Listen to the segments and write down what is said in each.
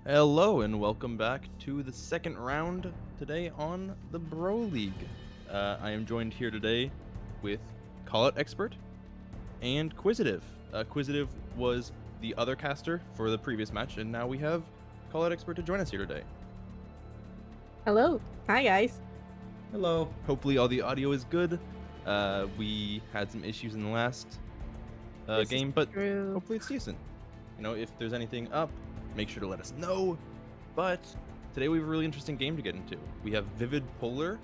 Hello and welcome back to the second round today on the Bro League. I am joined here today with Call It Expert and Quizzitive. Quizzitive was the other caster for the previous match, and now we have Call It Expert to join us here today. Hello. Hi, guys. Hello. Hopefully all the audio is good. We had some issues in the last game, but True. hopefully it's decent. You know, if there's anything up, make sure to let us know. But today we have a really interesting game to get into. We have Vivid Polar,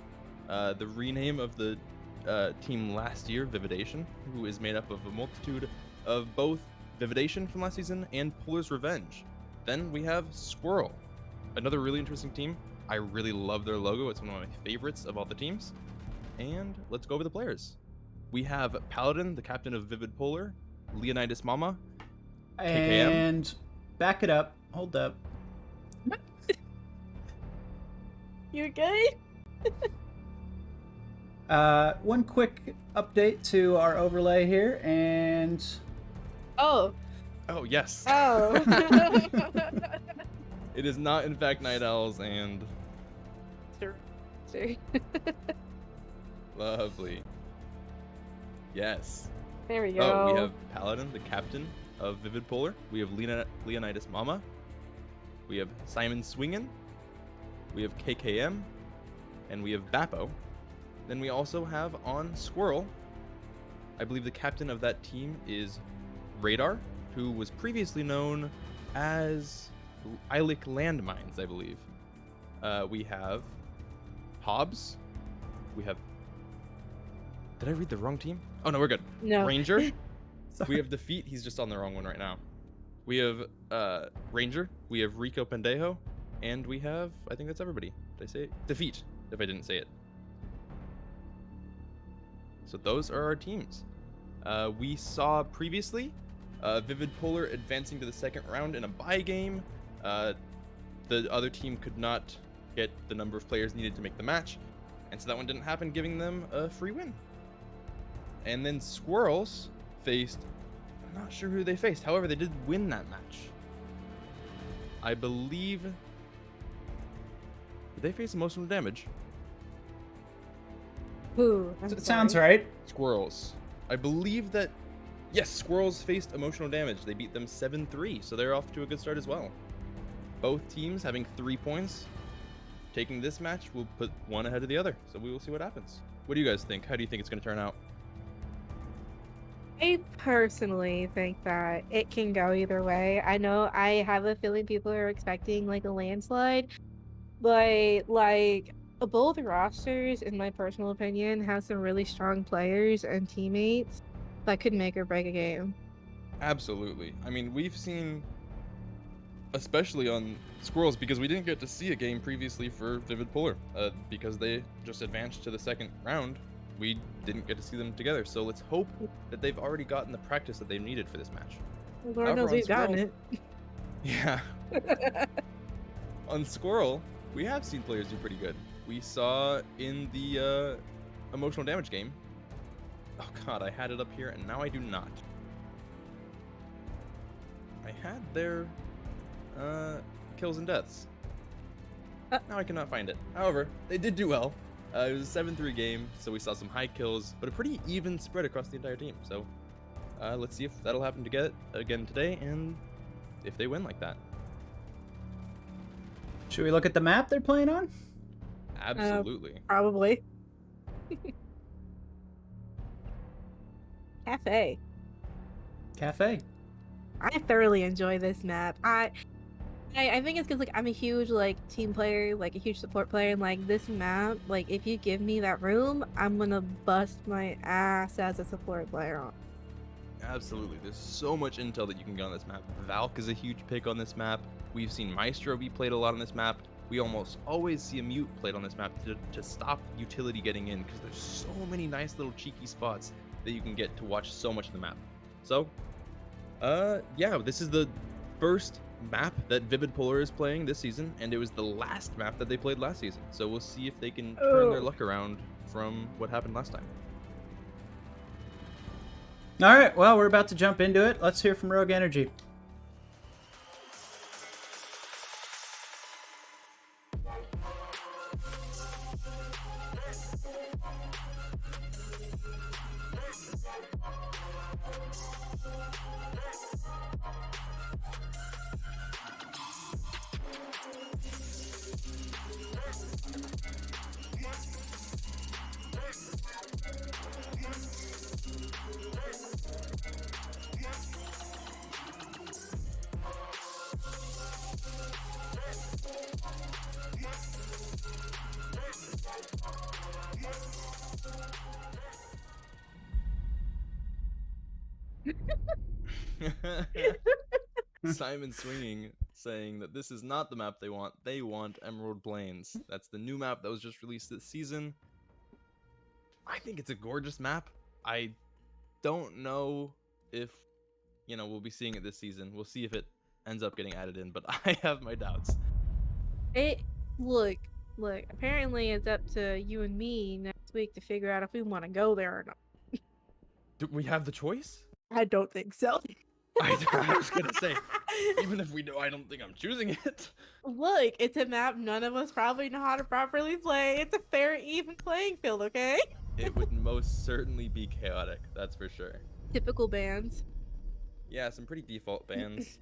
the rename of the team last year, Vividation, who is made up of a multitude of both Vividation from last season and Polar's Revenge. Then we have Squirrel, another really interesting team. I really love their logo. It's one of my favorites of all the teams. And let's go over the players. We have Paladin, the captain of Vivid Polar, Leonidas Mama, KKM. And back it up. Hold up. You good? One quick update to our overlay here, and Oh. Oh, yes. Oh. It is not, in fact, Night Owls, and Sure. lovely. Yes. There we go. Oh, we have Paladin, the captain of Vivid Polar. We have Leonidas Mama. We have Simon Swingen. We have KKM. And we have Bappo. Then we also have on Squirrel. I believe the captain of that team is Radar, who was previously known as Eilic Landmines, I believe. We have Hobbs. We have... Did I read the wrong team? Oh, no, we're good. No. Ranger. sorry. We have Defeat. He's just on the wrong one right now. We have Ranger. We have Rico Pendejo. And we have... I think that's everybody. Did I say it? Defeat, if I didn't say it. So those are our teams. We saw previously Vivid Polar advancing to the second round in a bye game. The other team could not get the number of players needed to make the match, and so that one didn't happen, giving them a free win. And then Squirrels faced... I'm not sure who they faced. However, they did win that match. I believe... Did they face emotional damage? Ooh, It sounds right. Squirrels. I believe that, yes, Squirrels faced emotional damage. They beat them 7-3, so they're off to a good start as well. Both teams having 3 points. Taking this match will put one ahead of the other, so we will see what happens. What do you guys think? How do you think it's going to turn out? I personally think that it can go either way. I know I have a feeling people are expecting like a landslide, but like both rosters, in my personal opinion, have some really strong players and teammates that could make or break a game. Absolutely. I mean, we've seen, especially on Squirrels, because we didn't get to see a game previously for Vivid Polar, because they just advanced to the second round. We didn't get to see them together, so let's hope that they've already gotten the practice that they've needed for this match. Lord However, knows on we've gotten Squirrel- it. Yeah. On Squirrel, we have seen players do pretty good. We saw in the emotional damage game. Oh god, I had it up here and now I do not. I had their kills and deaths. Now I cannot find it. However, they did do well. It was a 7-3 game, so we saw some high kills, but a pretty even spread across the entire team. So let's see if that'll happen again today, and if they win like that. Should we look at the map they're playing on? Absolutely. Probably. Cafe. Cafe. I thoroughly enjoy this map. I think it's because like I'm a huge like team player, like a huge support player, and like this map, like if you give me that room, I'm gonna bust my ass as a support player on. Absolutely. There's so much intel that you can get on this map. Valk is a huge pick on this map. We've seen Maestro be played a lot on this map. We almost always see a mute played on this map to stop utility getting in, because there's so many nice little cheeky spots that you can get to watch so much of the map. So, yeah, this is the first map that Vivid Polar is playing this season, and it was the last map that they played last season. So we'll see if they can turn their luck around from what happened last time. All right, well, we're about to jump into it. Let's hear from Rogue Energy. Simon swinging, saying that this is not the map they want. They want Emerald Plains. That's the new map that was just released this season. I think it's a gorgeous map. I don't know if, we'll be seeing it this season. We'll see if it ends up getting added in, but I have my doubts. Look, apparently it's up to you and me next week to figure out if we want to go there or not. Do we have the choice? I don't think so. I was gonna say, even if we do, I don't think I'm choosing it. Look, it's a map none of us probably know how to properly play. It's a fair, even playing field, okay? It would most certainly be chaotic, that's for sure. Typical bands. Yeah, some pretty default bans.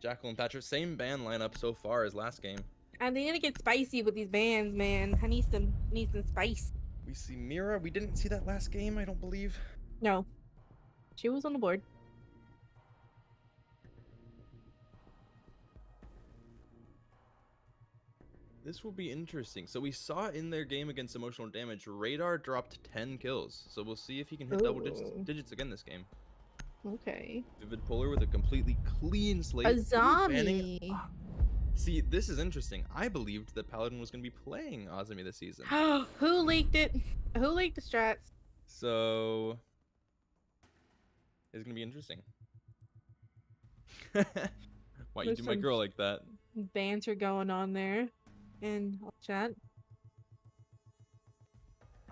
Jackal and Thatcher, same ban lineup so far as last game. And they need to get spicy with these bands, man. I need some spice. We see Mira. We didn't see that last game, I don't believe. No. She was on the board. This will be interesting. So we saw in their game against Emotional Damage, Radar dropped 10 kills. So we'll see if he can hit double digits again this game. Okay. Vivid Polar with a completely clean slate. A zombie. See, this is interesting. I believed that Paladin was going to be playing Azumi this season. Who leaked it? Who leaked the strats? So it's going to be interesting. Why you There's do my some girl like that? Banter going on there in chat.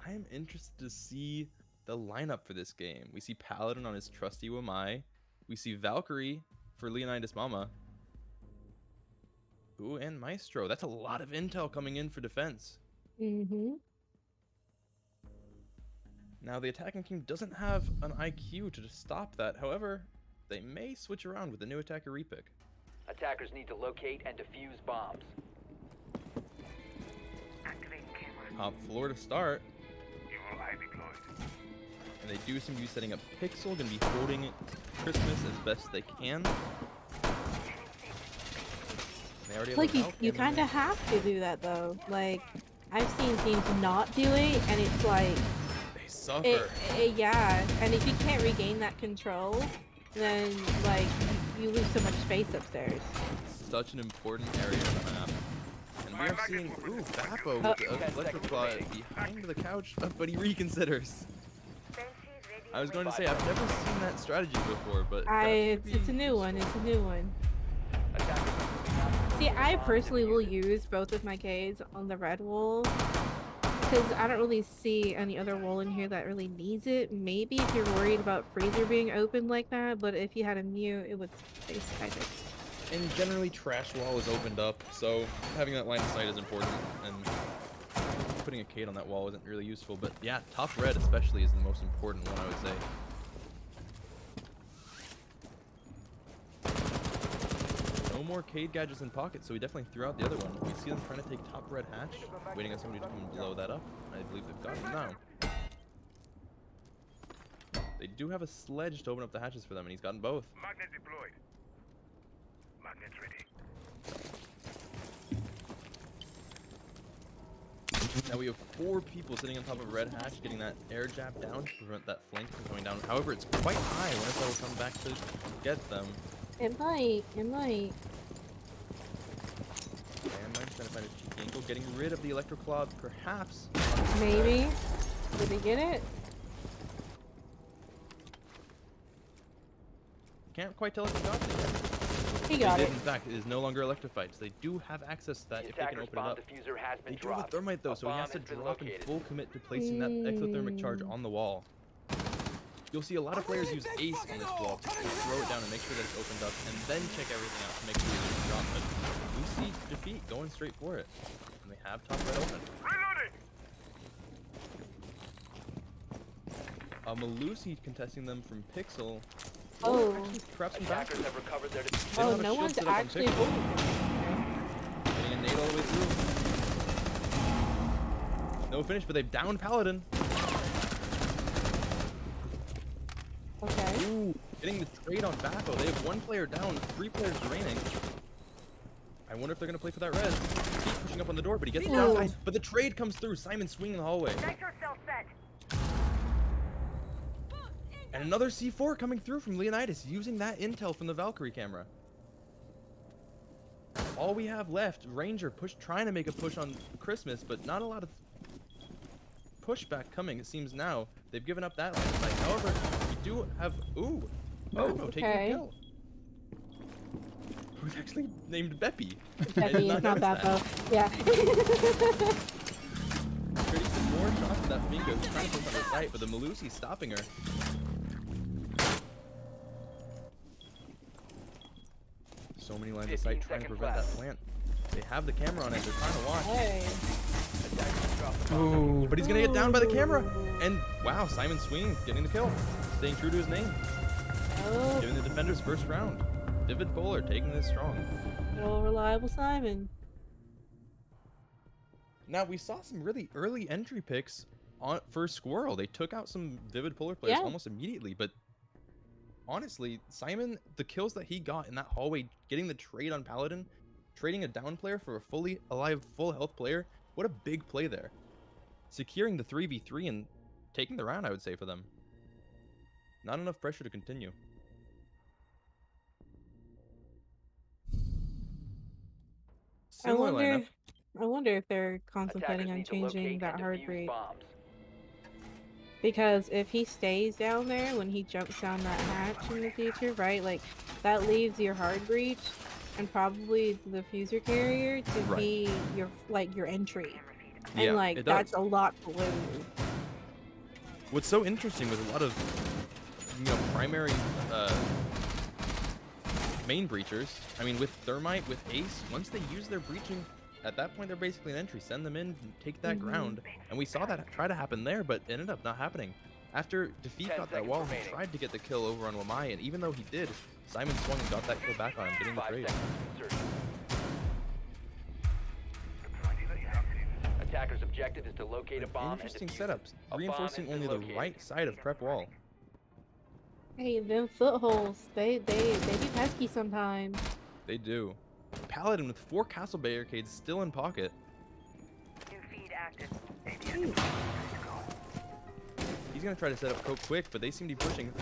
I am interested to see the lineup for this game. We see Paladin on his trusty Wamai. We see Valkyrie for Leonidas Mama. Ooh, and Maestro. That's a lot of intel coming in for defense. Mm-hmm. Now, the attacking team doesn't have an IQ to stop that. However, they may switch around with the new attacker repick. Attackers need to locate and defuse bombs. Top floor to start. And they do seem to be setting up Pixel, going to be holding Christmas as best they can. They already Like have you kind of have to do that though. Like I've seen teams not do it, and it's like they suffer. Yeah, and if you can't regain that control, then like you lose so much space upstairs. It's such an important area of the map. And we are seeing, ooh, Bappo with the electric claw behind the couch, but he reconsiders. I was going to say, I've never seen that strategy before, but it's a new one. It's a new one. See, I personally will use both of my Ks on the red wall because I don't really see any other wall in here that really needs it. Maybe if you're worried about freezer being open like that, but if you had a mute, it would space, I think. And generally, trash wall is opened up, so having that line of sight is important, and putting a Cade on that wall isn't really useful. But yeah, top red especially is the most important one, I would say. No more Cade gadgets in pocket, so we definitely threw out the other one. We see them trying to take top red hatch, waiting on somebody to come and blow that up. I believe they've got him now. They do have a sledge to open up the hatches for them, and he's gotten both. Magnet deployed. Magnet ready. Now we have 4 people sitting on top of red hatch, getting that air jab down to prevent that flank from going down. However, it's quite high. I wonder if that will come back to get them. It might. And Mike's trying to find his cheeky ankle, getting rid of the electro claw, perhaps. Maybe. Did he get it? Can't quite tell if he got it yet. He got They it. did, in fact, it is no longer electrified, so they do have access to that if they can open it up. Diffuser has been They do have a dropped. thermite though, so he has to drop and full commit to placing that exothermic charge on the wall. You'll see a lot of players use Ace on this wall to throw it down and make sure that it's opened up, and then check everything out to make sure it's dropped. But we see Defeat going straight for it, and they have top red open. Reloading. Malusi contesting them from Pixel. Oh. Actually traps him back. Attackers have recovered their They defuse. don't Oh, have a no shield one's set up on actually Pixel. holding him. Getting a nade all the way through. No finish, but they've downed Paladin. Okay. Ooh, getting the trade on Backo. They have 1 player down, 3 players remaining. I wonder if they're gonna play for that res. He's pushing up on the door, but he gets Ooh. downside. But the trade comes through. Simon swinging in the hallway. Nitro cell set. And another C4 coming through from Leonidas, using that intel from the Valkyrie camera. All we have left, Ranger trying to make a push on Christmas, but not a lot of pushback coming, it seems now. They've given up that line of sight. However, we do have, ooh, Beppo taking a kill. Who's actually named Beppy. Beppy, it's not that though. Yeah. Trading some more shots at that Fingo, who's trying to push on the site, but the Malusi's stopping her. So many lines of sight 15 trying to seconds prevent that left. plant. They have the camera on it, they're trying to watch. Hey. Attackers drop the bomb. Ooh. But he's gonna get down by the camera. And wow, Simon swinging, getting the kill. Staying true to his name. Oh, Giving the defenders first round. Vivid Polar taking this strong. good old reliable Simon. Now we saw some really early entry picks for Squirrel. They took out some Vivid Polar players Yeah. almost immediately, but honestly, Simon, the kills that he got in that hallway, getting the trade on Paladin, trading a down player for a fully alive, full health player, what a big play there. Securing the 3v3 and taking the round, I would say, for them. Not enough pressure to continue. Similar lineup. I wonder if they're contemplating Attackers on need to changing locate that and heart defuse rate. bombs. Because if he stays down there when he jumps down that hatch in the future, right? Like, that leaves your hard breach and probably the fuser carrier to Right. be your your entry. Yeah, And like it that's does. a lot to lose. What's so interesting with a lot of, primary main breachers, I mean, with Thermite, with Ace, once they use their breaching, at that point they're basically an entry. Send them in, take that ground, and we saw that try to happen there, but it ended up not happening. After Defeat 10 got that seconds wall, he remaining. tried to get the kill over on Wamai, and even though he did, Simon swung and got that kill back on him, getting the 5 trade. seconds to insertion. Deploying the captain. Attackers' objective is to locate a bomb Interesting and defuse it. setups, A bomb reinforcing has only been the located. right side of prep wall. Hey, them footholds, they be pesky sometimes. They do. Paladin with 4 castle barricades still in pocket. New feed active. ATS deployed. Good to go. He's gonna try to set up Coke quick, but they seem to be pushing.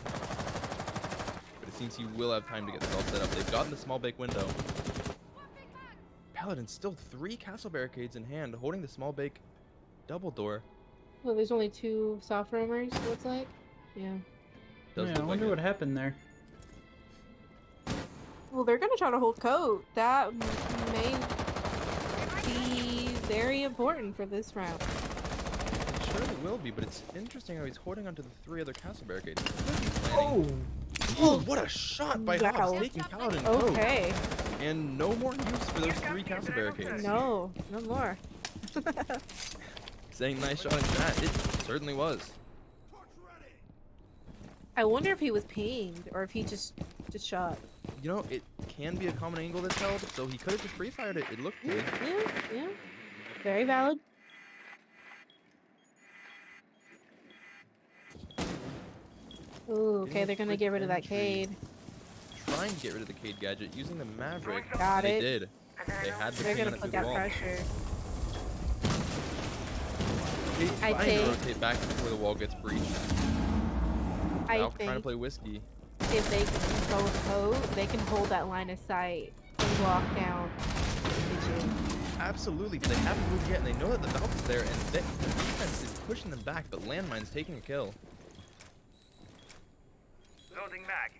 But it seems he will have time to get this all set up. They've gotten the small bake window. Paladin still 3 castle barricades in hand, holding the small bake double door. Well, there's only 2 soft roamers, looks like. Yeah. Does Yeah, look I wonder like what it. happened there. Well, they're gonna try to hold coat. That may be very important for this round. It surely will be, but it's interesting how he's holding onto the 3 other castle barricades. Could be planning. Oh, what a shot by Wow. Hobbs, taking Paladin Coke. Okay. And no more use for those 3 castle barricades. No, no more. Saying nice shot in chat. It certainly was. I wonder if he was pinged or if he just shot. You know, it can be a common angle that's held, so he could have just free fired it. It looked good. Yeah, yeah. Very valid. Ooh, okay, they're gonna get rid of that Cade. Trying to get rid of the Cade gadget using the Maverick. Got They it. did. They had the They're ping on gonna it put through the that wall. pressure. Cade's I trying to think- rotate back before the wall gets breached. I Valk trying to think play whiskey. if they can both code, they can hold that line of sight and walk down the kitchen. Absolutely, but they haven't moved yet, and they know that the Valk is there, and the defense is pushing them back, but Landmine's taking a kill. Loading mag.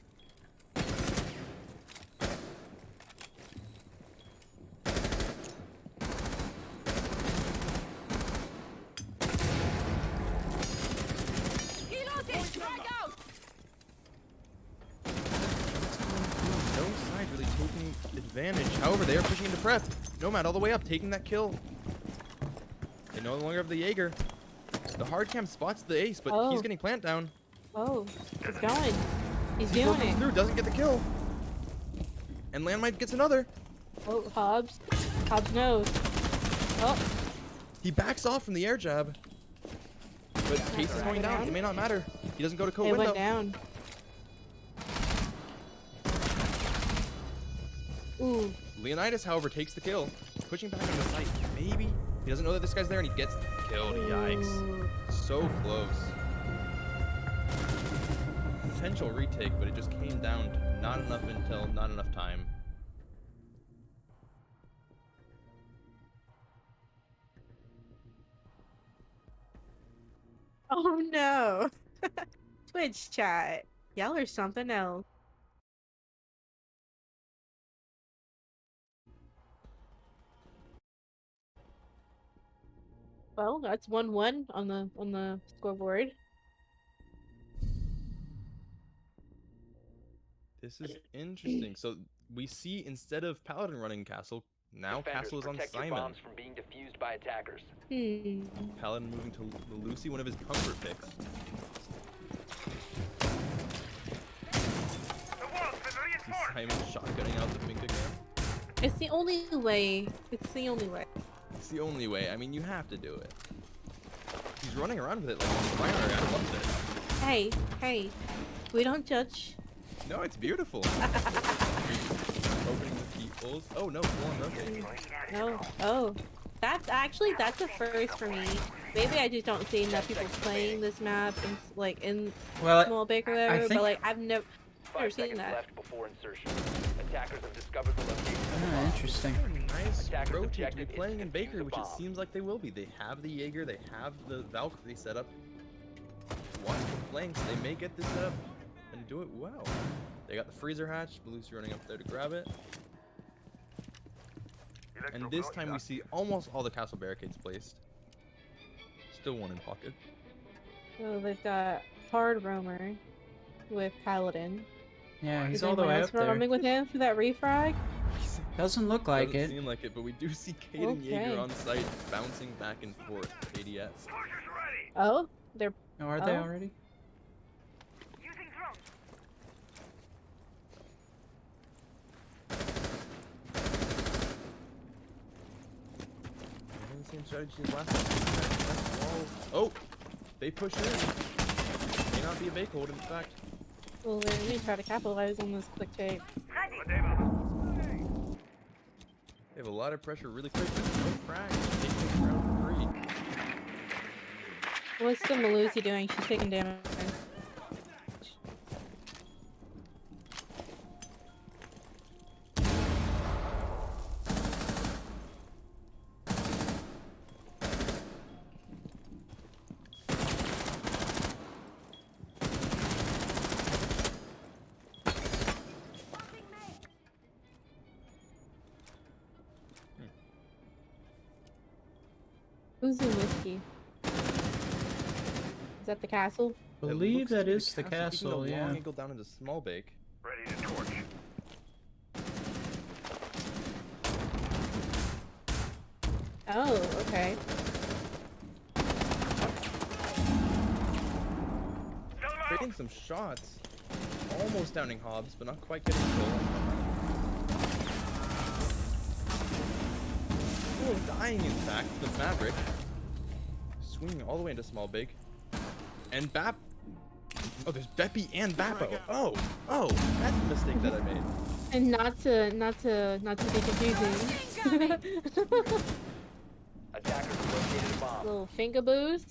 No side really taking advantage. However, they are pushing into prep. Nomad all the way up, taking that kill. They no longer have the Jaeger. The hard cam spots the ace, but Oh. he's getting plant down. Oh, he's going. He's C4 doing comes it. through, doesn't get the kill. And Landmine gets another. Oh, Hobbs. Hobbs knows. Oh, He backs off from the air jab. But Case is going down. It may not matter. He doesn't go to it co-window. went down. Ooh. Leonidas, however, takes the kill. Pushing back on the site. Maybe. He doesn't know that this guy's there and he gets killed. Yikes. Ooh. So close. Potential retake, but it just came down to not enough intel, not enough time. Oh no. Twitch chat. Y'all are something else. Well, that's 1-1 on the scoreboard. This is interesting. So we see instead of Paladin running Castle, now Defenders, Castle is on protect your Simon. bombs from being defused by attackers. Paladin moving to Lucy, one of his comfort picks. See Simon shotgunning out the finger cam. It's the only way. It's the only way. It's the only way. I mean, you have to do it. He's running around with it like he's primary. I love Hey, hey. We don't judge. it. No, it's beautiful. Opening the keyholes. Oh no, full on rotate. No. Oh. That's a first for me. Maybe I just don't see enough people playing this map in, like in Well, small bake or whatever, think- but like I've never 5 seen seconds that. left before insertion. Attackers have discovered the location of the Ah, bomb. interesting. Nice Attackers rotate to be objective is playing to in defuse Bakery, the which it bomb. seems like they will be. They have the Jaeger, they have the Valkyrie set up. Watch the flanks, they may get this set up and do it well. They got the freezer hatch, Belusi running up there to grab it. And this time we see almost all the castle barricades placed. Still one in pocket. So they've got hard roamer with Paladin. Yeah, he's Is all the way anyone up else there. roaming with him for that refrag? Doesn't look like Doesn't it. seem like it, but we do see Kate and Okay. Jaeger on site bouncing back and forth. ADS. Oh, they're Oh, are they Oh. already? Using drones. Using the same strategy as last time. Oh, they push in. May not be a bake hold, in fact. well, they're gonna try to capitalize on this quick take. They have a lot of pressure really quick. No frag. Taking round 3. What's the Malusi doing? She's taking damage. Who's in whiskey? Is that the castle? It Believe looks to that be is the taking castle, the yeah. long angle down into small bake. Ready to torch. Oh, okay. Trading some shots. Almost downing Hobbs, but not quite getting the goal. Oh, dying in fact. The Maverick. Swinging all the way into small big. And Bap. Oh, there's Beppy and Bappo. Oh, that's the mistake that I made. And not to be confusing. Attackers have located a bomb. Little finger boost.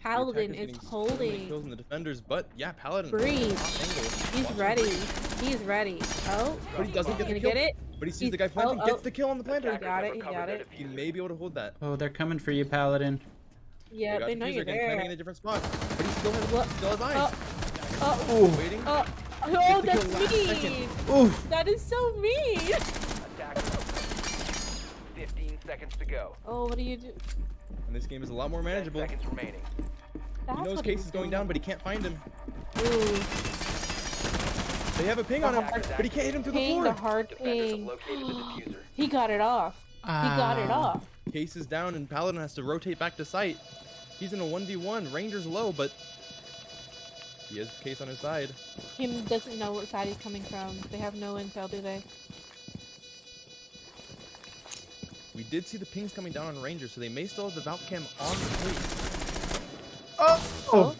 Paladin The is attacker's getting so many holding. kills in the defenders, but yeah, Paladin. Breathe. top angle. He's Watch him ready. breathe. He's ready. Oh, But he doesn't he's get the gonna kill. get it. But he sees He's- the guy planting, oh, gets oh. the kill on the planter. Attackers got have it, he recovered got their it. He diffuser. may be able to hold that. Oh, they're coming for you, Paladin. Yeah, got they the know diffuser you're again, planting in there. a different spot. But he still has, What? still has eyes. Oh, Waiting. oh, Gets oh, the kill that's last mean. second. Oof. That is so mean. Attackers. 15 seconds to go. Oh, what do you do? And this game is a lot more 10 manageable. seconds remaining. That's He knows what Case he's is going doing. down, but he can't find him. Ooh, They have a ping on him, but he can't hit him through the ping, floor. the hard Defenders have ping. located the diffuser. He got it off. He got it off. Case is down, and Paladin has to rotate back to site. He's in a 1v1. Ranger's low, but he has Case on his side. Him doesn't know what side he's coming from. They have no intel, do they? We did see the pings coming down on Ranger, so they may still have the Valk Cam on the Case. Oh!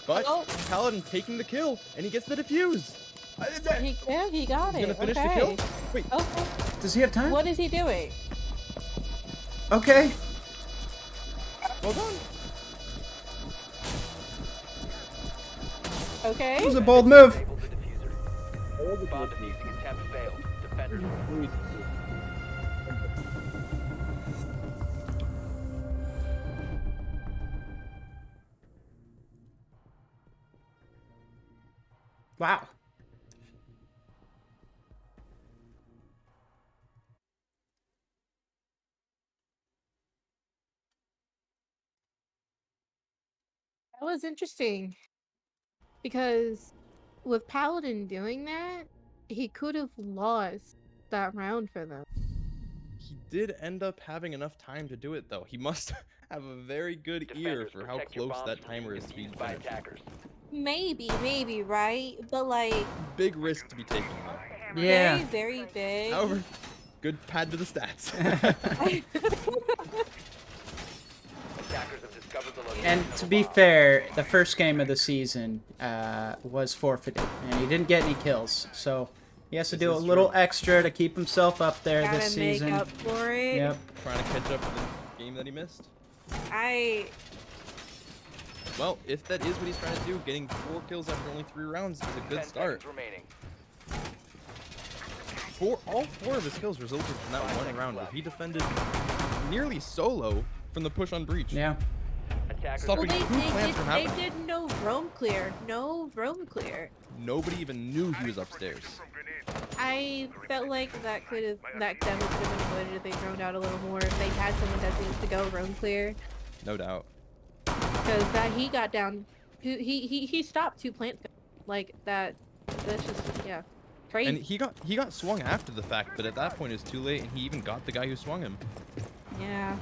But Oh. Paladin taking the kill, and he gets the defuse. He got He's it. gonna finish Okay. the kill. Wait, Okay. Does he have time? What is he doing? Okay. well done. Okay. It was a bold move. Disable the diffuser. Bomb defusing attempt failed. Defenders. Wow. That was interesting. Because with Paladin doing that, he could have lost that round for them. He did end up having enough time to do it, though. He must have a very good ear Defenders, for how protect your close bombs that from timer being is to being defused by finished. attackers. Maybe, right? But like, Big risk to be taken, though. Yeah. very, very big. However, good pad to the stats. Attackers have discovered the location And of to a be bomb. fair, the first game of the season was forfeited, and he didn't get any kills. So he has to This do a is little true. extra to keep himself up there Gotta this make season. up for it. Yep. Trying to catch up to the game that he missed. Well, if that is what he's trying to do, getting 4 kills after only 3 rounds is a 10 good start. seconds remaining. All 4 of his kills resulted from that 1 round where he defended nearly solo from the push on breach. Yeah. Attackers Stopping Well, two plants from they happening. did no roam clear. No roam clear. Nobody even knew he was upstairs. I felt like that definitely could have been avoided if they droned out a little more. If they had someone designated to go roam clear, No doubt. because that he got down. He stopped 2 plants like that. That's just crazy. And he got swung after the fact, but at that point it was too late, and he even got the guy who swung him. Yeah.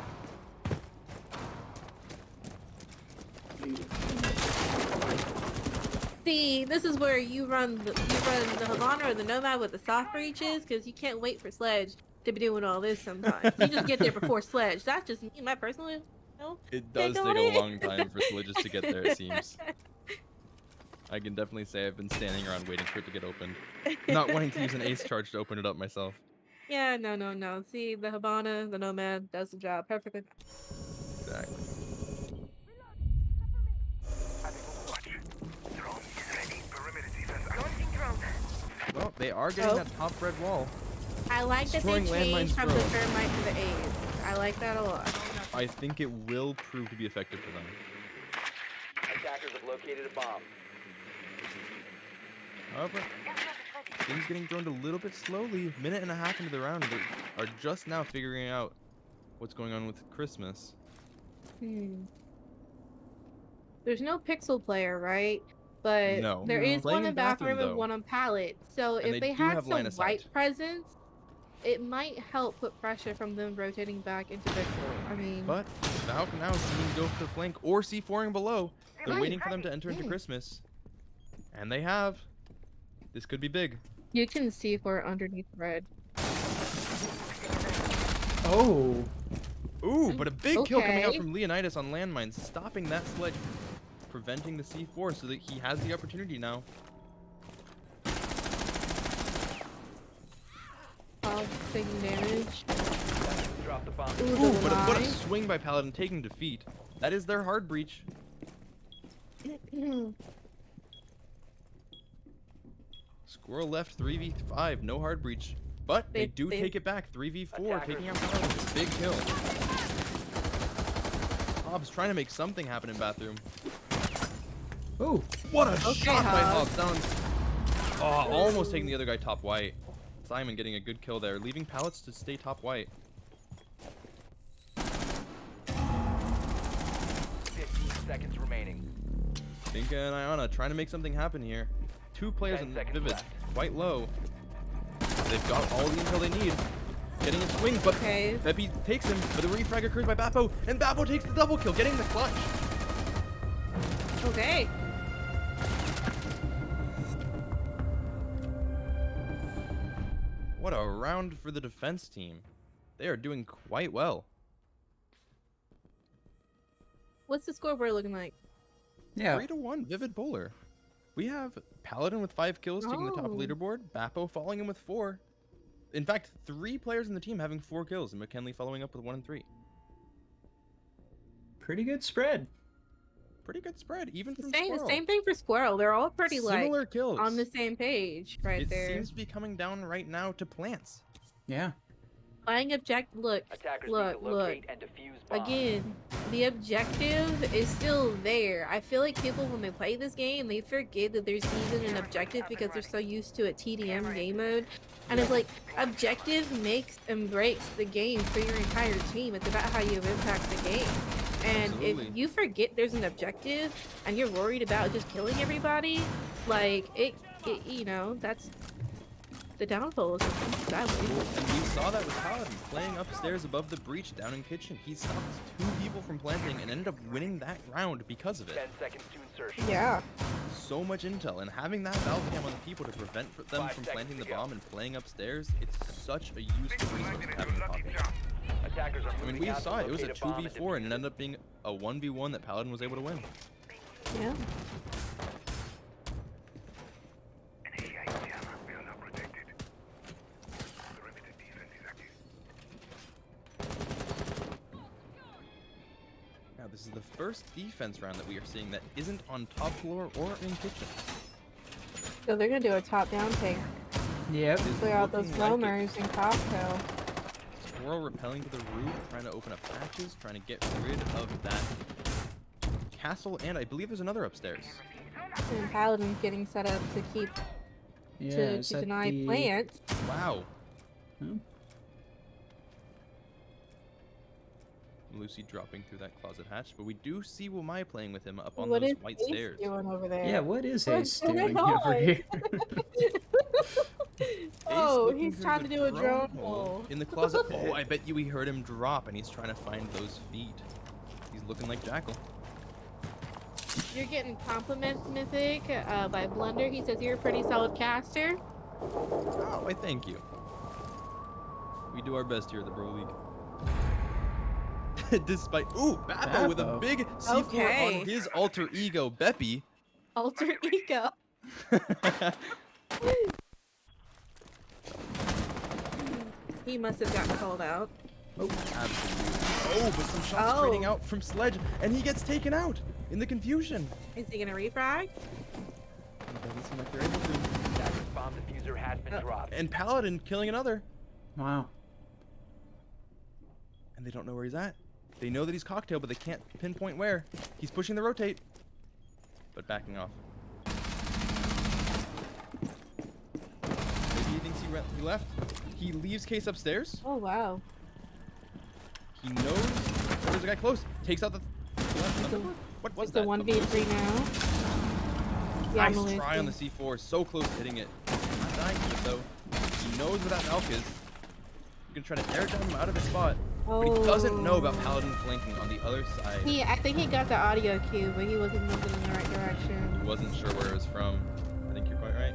See, this is where you run the Havana or the Nomad with the soft breaches, because you can't wait for Sledge to be doing all this sometimes. You just get there before Sledge. That's just me, my personal. It does Take take on a it. long time for sledges to get there, it seems. I can definitely say I've been standing around waiting for it to get opened. Not wanting to use an ace charge to open it up myself. Yeah, no. See, the Havana, the Nomad does the job perfectly. Exactly. Launching drone. Well, they are getting Oh. that top red wall. I like that they Destroying changed landmines from the thrown. thermite to the A's. I like that a lot. I think it will prove to be effective for them. Attackers have located a bomb. However, things getting droned a little bit slowly. Minute and a half into the round, they are just now figuring out what's going on with Christmas. There's no pixel player, right? But No. there No. is Playing one in in bathroom bathroom, and though. one on pallet. So And if they they do had have line some of sight. white presence, it might help put pressure from them rotating back into pixel. I mean, But Valk now seeing go for the flank or C4ing below. They're Right. waiting for them to enter into Christmas. And they have. This could be big. you can see for underneath red. Oh. Ooh, but a big kill coming out Okay. from Leonidas on landmines, stopping that sledge, preventing the C4 so that he has the opportunity now. Taking damage. Drop the bomb. Ooh, Ooh, the what a line. swing by Paladin, taking defeat. That is their hard breach. Squirrel left 3v5, no hard breach. But they do They- take it back, 3v4, Attackers. taking out Paladin. Big kill. Hobbs trying to make something happen in bathroom. Ooh. What a Okay, shot by Hobbs. Hobbs down. Oh, almost taking the other guy top white. Simon getting a good kill there, leaving pallets to stay top white. 15 seconds remaining. Dinka and Iona trying to make something happen here. 2 players 10 in seconds Vivid, left. quite low. They've got all the intel they need. getting a swing, but Okay. Peppy takes him, but the refrag occurs by Bappo, and Bappo takes the double kill, getting the clutch. Okay. What a round for the defense team. They are doing quite well. What's the scoreboard looking like? Yeah. 3-1, Vivid Polar. We have Paladin with 5 kills taking the top Oh. leaderboard, Bappo following him with 4. In fact, 3 players in the team having 4 kills, and McKinley following up with 1 and 3. Pretty good spread. Pretty good spread, even from Same Squirrel. same thing for Squirrel. They're all pretty Similar like kills. on the same page right it there. seems to be coming down right now to plants. Yeah. Buying object. Look, Attackers look, need to look. locate and defuse bombs. Again, the objective is still there. I feel like people, when they play this game, they forget that there's even an objective because they're so used to a TDM game mode. And it's like, objective makes and breaks the game for your entire team. It's about how you impact the game. And Absolutely. if you forget there's an objective and you're worried about just killing everybody, like, it you know, that's the downfall of something, sadly. And we saw that with Paladin playing upstairs above the breach down in kitchen. He stopped 2 people from planting and ended up winning that round because of it. 10 seconds to insertion. Yeah. So much intel, and having that valve cam on the people to prevent them 5 from seconds planting the to go. bomb and playing upstairs, it's such a useful resource to have in your pocket. Attackers are I mean, moving we out to saw it. It was a locate bomb and 2v4 and it defuse ended up being a 1v1 that Paladin was able to win. Yeah. Initiate jammer. We are now protected. Perimeter defense is active. Now, this is the first defense round that we are seeing that isn't on top floor or in kitchen. So they're gonna do a top-down thing. Yep. It is Clear out those looking like it. roamers in Costco. Squirrel repelling to the roof, trying to open up hatches, trying to get rid of that castle, and I believe there's another upstairs. And Paladin's getting set up to keep Yeah. to is that deny the... plants. Wow. Hmm? Lucy dropping through that closet hatch, but we do see Wamai playing with him up on What those is white Ace stairs. doing over there? Yeah, what is What's Ace doing going over on? here? Oh, looking he's through trying the to do a drone hole. in the closet. Oh, I bet you we heard him drop, and he's trying to find those feet. He's looking like Jackal. You're getting compliments, Mythic, by Blunder. He says you're a pretty solid caster. Oh, I thank you. We do our best here at the Bro League. Despite Bappo with a Bappo. big C4 Okay. on his alter ego, Beppy. Alter ego. He must have gotten called out. Absolutely. Oh, but some shots trading Oh. out from Sledge, and he gets taken out in the confusion. Is he gonna refrag? It doesn't seem like they're able to. Attackers bomb diffuser has been dropped. And Paladin killing another, Wow. and they don't know where he's at. They know that he's cocktail, but they can't pinpoint where. He's pushing the rotate, but backing off. Maybe he thinks he left. He leaves Case upstairs. Oh wow. He knows oh, there's a guy close. Takes out the what was It's a that? 1v3 now. Yeah, Nice Malusi. try on the C4. So close to hitting it. Not dying to it though. He knows where that Valk is. He's gonna try to air jump him out of his spot. But he doesn't know about Paladin flanking on the other side. I think he got the audio cue, but he wasn't moving in the right He direction. wasn't sure where it was from. I think you're quite right.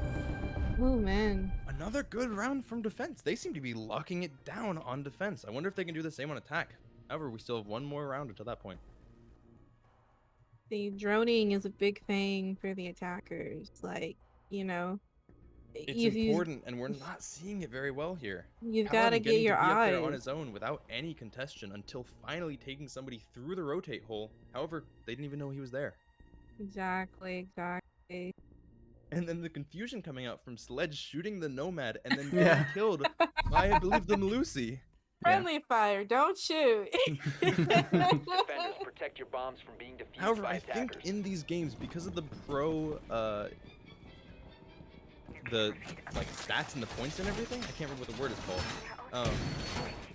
Oh man. Another good round from defense. They seem to be locking it down on defense. I wonder if they can do the same on attack. However, we still have one more round until that point. The droning is a big thing for the attackers. Like, you know, It's you've important, and we're not seeing it very well here. got to Paladin get getting your to be up there on eyes. his own without any contestation until finally taking somebody through the rotate hole. However, they didn't even know he was there. Exactly. And then the confusion coming out from Sledge shooting the Nomad and then getting Yeah. killed by, I believe, the Lucy. Friendly fire, don't shoot. Defenders, protect your bombs from being defused However, by I attackers. think in these games, because of the pro, the like stats and the points and everything, I can't remember what the word is called.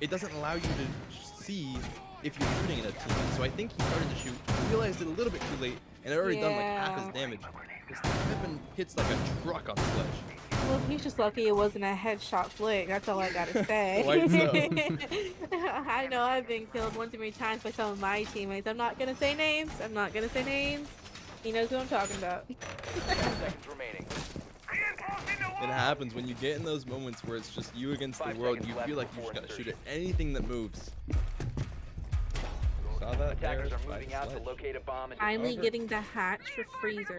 It doesn't allow you to see if you're shooting at a team. So I think he started to shoot, realized it a little bit too late, and had already done like half his Yeah. damage. This weapon hits like a truck on Sledge. Well, he's just lucky it wasn't a headshot flick. That's all I gotta say. Quite so. I know I've been killed one too many times by some of my teammates. I'm not gonna say names. I'm not gonna say names. He knows who I'm talking about. 10 seconds remaining. It happens when you get in those moments where it's just you against the 5 world. seconds You left feel like you before just gotta shoot at insertion. anything that moves. Saw that there Attackers are by moving the out to sledge. locate a bomb and Finally However- getting the hatch for freezer.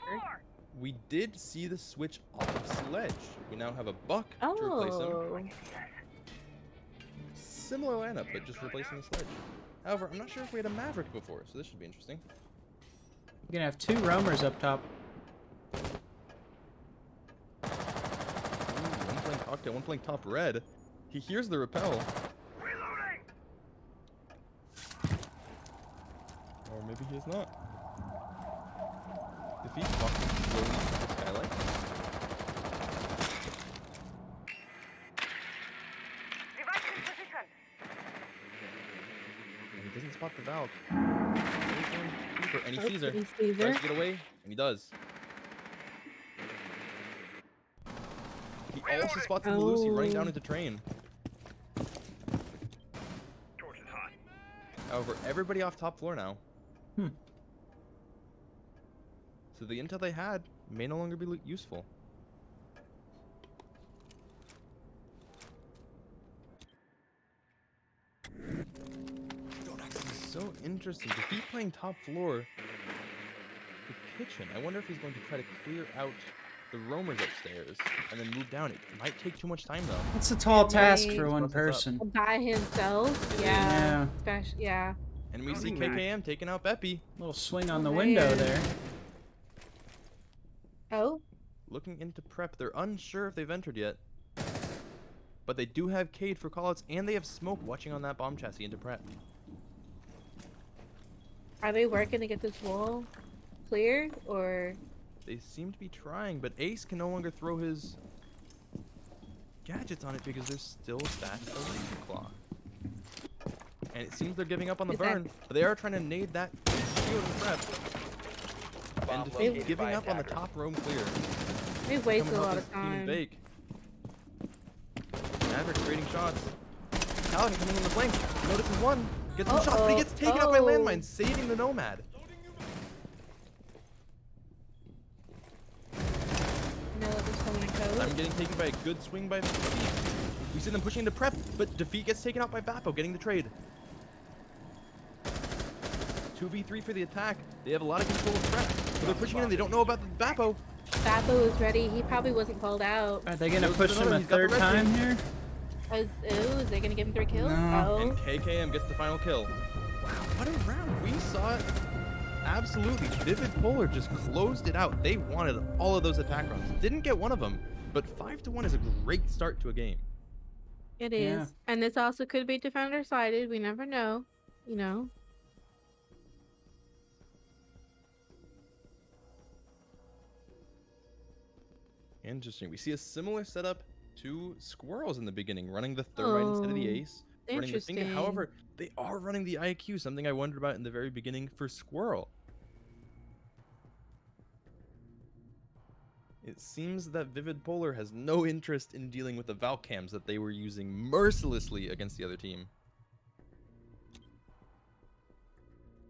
We did see the switch off of Sledge. We now have a Buck to replace him. Oh. Similar lineup, but just replacing the Sledge. However, I'm not sure if we had a Maverick before, so this should be interesting. You're gonna have 2 roamers up top. Ooh, one playing Cocktail, one playing Top Red. He hears the repel. Or maybe he is not. Defeat walking slowly to the skylight. And he doesn't spot the Valk. And he sees her. He sees her. Tries to get away, and he does. He also spots the Lucy running down into train. Torch is hot. However, everybody off top floor now. Hmm. So the intel they had may no longer be useful. This is so interesting. Defeat playing top floor. The kitchen. I wonder if he's going to try to clear out the roamers upstairs and then move down. It might take too much time though. That's a tall task Right. for one Buttons up. person. By himself? It is. Yeah. Yeah. And we see Oh my God. KKM taking out Beppy. Little swing on Oh, the window man. there. Oh? Looking into prep. They're unsure if they've entered yet. But they do have Cade for callouts, and they have Smoke watching on that bomb chassis into prep. Are they working to get this wall cleared, or? They seem to be trying, but Ace can no longer throw his gadgets on it because there's still stashed a laser claw. And it seems they're giving up on the Is that- burn, but they are trying to nade that shield and prep. And Bomb Defeat located giving by up on the attacker. top roam clear. They Come wasted a help lot his of team and time. bake. Maverick trading shots. Paladin coming in the flank. Notices one. Gets some shots, but he gets taken out by Oh. landmine, saving the Nomad. No, there's someone in code. I'm getting taken by a good swing by Defeat. We see them pushing into prep, but Defeat gets taken out by Vapo, getting the trade. 2v3 for the attack. They have a lot of control of prep, but they're pushing in. They don't know about the Vapo. Bapo is ready. He probably wasn't called out. Are they gonna Goes to push him another, a he's got the third red time team. here? Is they gonna give him 3 kills? No. And Oh. KKM gets the final kill. What a round. We saw it. Absolutely. Vivid Polar just closed it out. They wanted all of those attack runs. Didn't get one of them, but 5-1 is a great start to a game. It Yeah. is. And this also could be defender sided. We never know. You know? Interesting. We see a similar setup to Squirrels in the beginning, running the thermite instead of the Oh, ace, running the finger. interesting. However, they are running the IQ, something I wondered about in the very beginning for Squirrel. It seems that Vivid Polar has no interest in dealing with the Valcams that they were using mercilessly against the other team.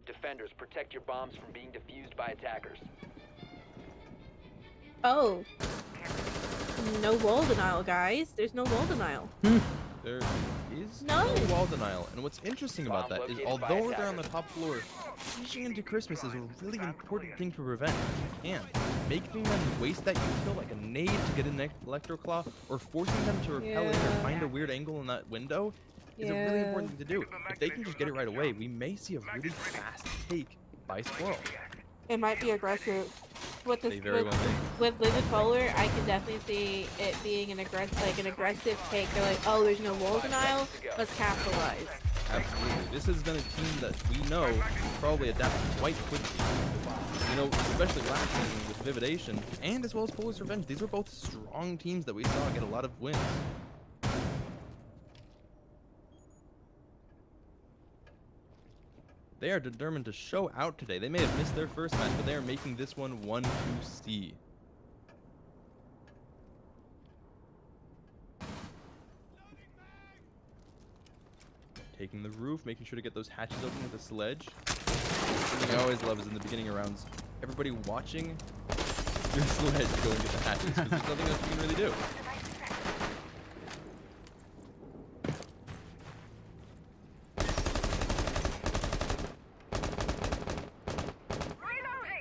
Defenders, protect your bombs from being defused by attackers. Oh. No wall denial, guys. There's no wall denial. There is No. wall denial, and what's interesting about Bomb that is located by although they're on the attackers. top floor, pushing into Christmas is a really important thing to prevent if you can. Making them waste that util like a nade to get an Electroclaw, or forcing them to repel in or Yeah. find a weird angle in that window is a really important thing to do. If they can just get it right away, we may see a really fast take by Squirrel. It might be aggressive. With They this, very well may. with Vivid Polar, I can definitely see it being an aggressive take. They're like, oh, there's no wall 5 denial. seconds to go. Let's capitalize. Absolutely. This has been a team that we know probably adapted quite quickly. You know, especially last season with Vividation, and as well as Polar's Revenge. These were both strong teams that we saw get a lot of wins. They are determined to show out today. They may have missed their first match, but they are making this one 1-2C. Taking the roof, making sure to get those hatches open with the sledge. Something I always love is in the beginning of rounds, everybody watching your sledge go and get the hatches, because there's nothing else you can really do.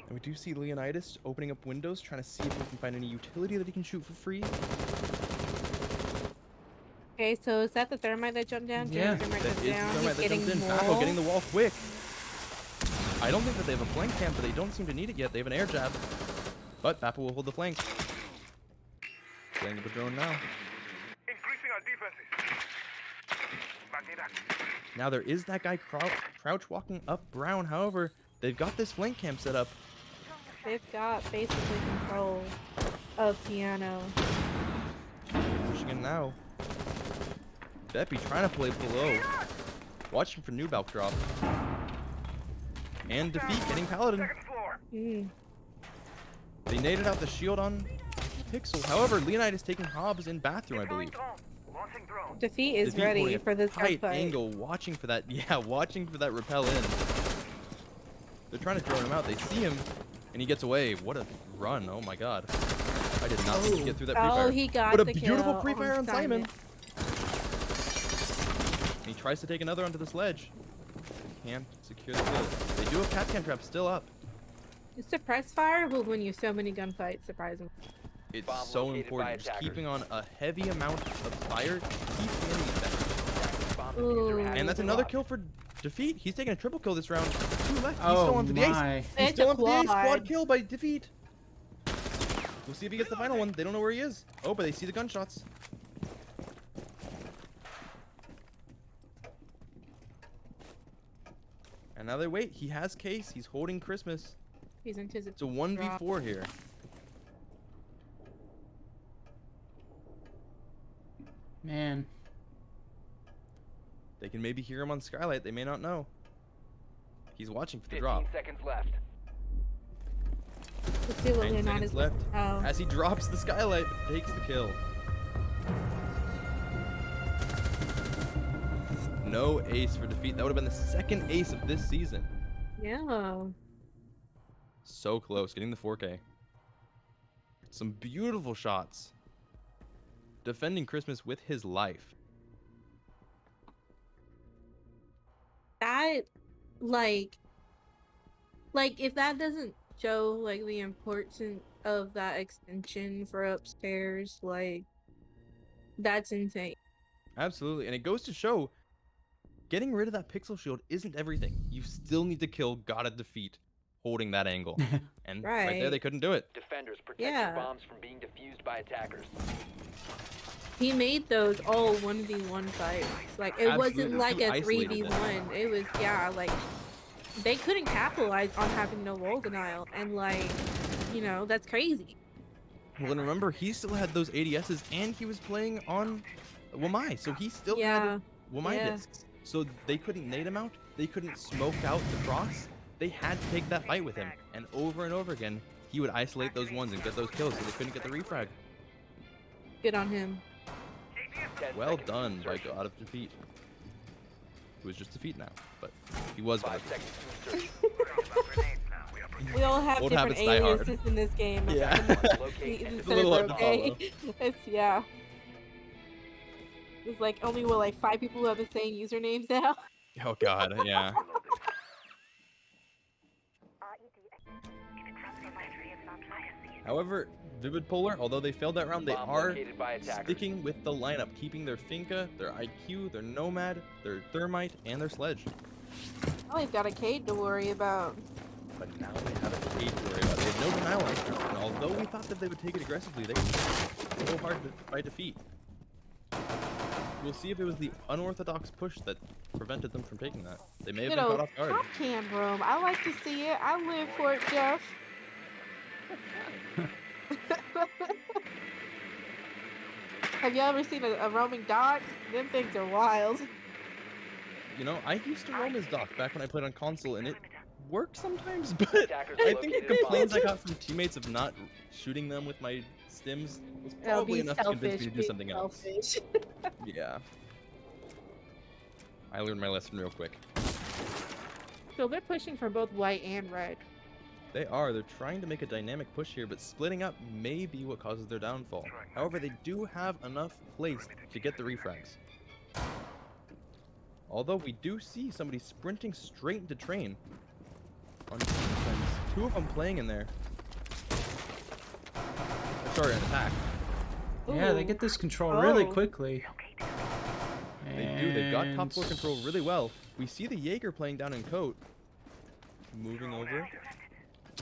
And we do see Leonidas opening up windows, trying to see if we can find any utility that he can shoot for free. Okay, so is that the thermite that jumped down? Yeah. Thermite That goes is the down. thermite that He's jumped in. getting Bappo more. getting the wall quick. I don't think that they have a flank camp, but they don't seem to need it yet. They have an air jab. But Bappo will hold the flank. Playing the drone now. Increasing our defenses. Magnetic. Now there is that guy crouch walking up Brown. However, they've got this flank camp set up. They've got basically control of piano. Pushing in now. Beppy trying to play below. Watching for new Balk drop. And defeat getting Paladin. Second floor. Mm. They naded out the shield on Pixel. However, Leonide is taking Hobbs in bathroom, I believe. Launching drone. Defeat is Defeat holding ready a for this tight gunfight. angle, watching for that. Yeah, watching for that repel in. They're trying to drone him out. They see him, and he gets away. What a run! Oh my god! I did not think he'd get through that pre-fire. Oh, he got What a the beautiful kill pre-fire on Simon. Simon. And he tries to take another onto the sledge. Can't secure the kill. They do have Capcan Trap still up. Suppress fire will win you so many gunfights, surprisingly. It's Bomb so located by important. Just attackers. keeping on a heavy amount of fire keeps the enemy back. Attackers bomb diffuser Ooh. has And that's been another lost. kill for defeat. He's taking a triple kill this round. 2 left. He's Oh still on for the ace. my. He's It's still a on for the ace. quad. Quad kill by defeat. We'll see if he gets the final one. They don't know where he is. Oh, but they see the gunshots. And now they wait. He has case. He's holding Christmas. He's anticipating. It's a 1v4 here. Man. They can maybe hear him on Skylight. They may not know. He's watching for the 15 drop. seconds left. Let's see what 9 Leonidas seconds left. Oh. As he drops the Skylight, but takes the kill. No ace for defeat. That would have been the second ace of this season. Yeah. So close, getting the 4K. Some beautiful shots. Defending Christmas with his life. That, like if that doesn't show like the importance of that extension for upstairs, like that's insane. Absolutely, and it goes to show, getting rid of that pixel shield isn't everything. You still need to kill God of Defeat holding that angle. And right there, Right. they couldn't do it. Defenders, protect Yeah. your bombs from being defused by attackers. He made those all 1v1 fights. Like it wasn't Absolutely, like he a isolated them. 3v1. It was like they couldn't capitalize on having no wall denial, and that's crazy. Well, and remember, he still had those ADSs, and he was playing on Wamai, so he still Yeah. had Wamai Yeah. discs. So they couldn't nade him out. They couldn't smoke out the cross. They had to take that fight with him, and over again, he would isolate those ones and get those kills, so they couldn't get the refrag. Good on him. 10 Well seconds to done by insertion. God of Defeat. It was just defeat now, but he was God 5 of seconds to insertion. Grenades now. We are prepared. We all have Old different habits die hard. aliases in this game. Yeah. Locate and It's a little hard to okay. It's yeah. It's like only 5 people who have the same usernames now. Oh god, yeah. However, Vivid Polar, although they failed that round, they Bomb are located by attackers. sticking with the lineup, keeping their Finka, their IQ, their Nomad, their Thermite, and their Sledge. Oh, we've got a Cade to worry about. But now they have a cage to worry about. They have no denial on it. And although we thought that they would take it aggressively, they were so hard by defeat. We'll see if it was the unorthodox push that prevented them from taking that. They may have been caught off guard. Top cam room. I like to see it. I live for it, Jeff. Have you ever seen a roaming dog? Them things are wild. You know, I used to roam as Doc back when I played on console, and it worked sometimes, but Attackers I think the located a bomb. complaints I got from teammates of not shooting them with my stims was probably Be enough to convince selfish, me to do be something else. selfish. Yeah. I learned my lesson real quick. So they're pushing for both white and red. They are. They're trying to make a dynamic push here, but splitting up may be what causes their downfall. However, they do have enough place to get the refrags. Although we do see somebody sprinting straight into train. On defense. 2 of them playing in there. Sorry, an attack. Yeah, they Ooh. get this control really Oh. quickly. They do. They've got top And- floor control really well. We see the Jaeger playing down in coat. Moving over.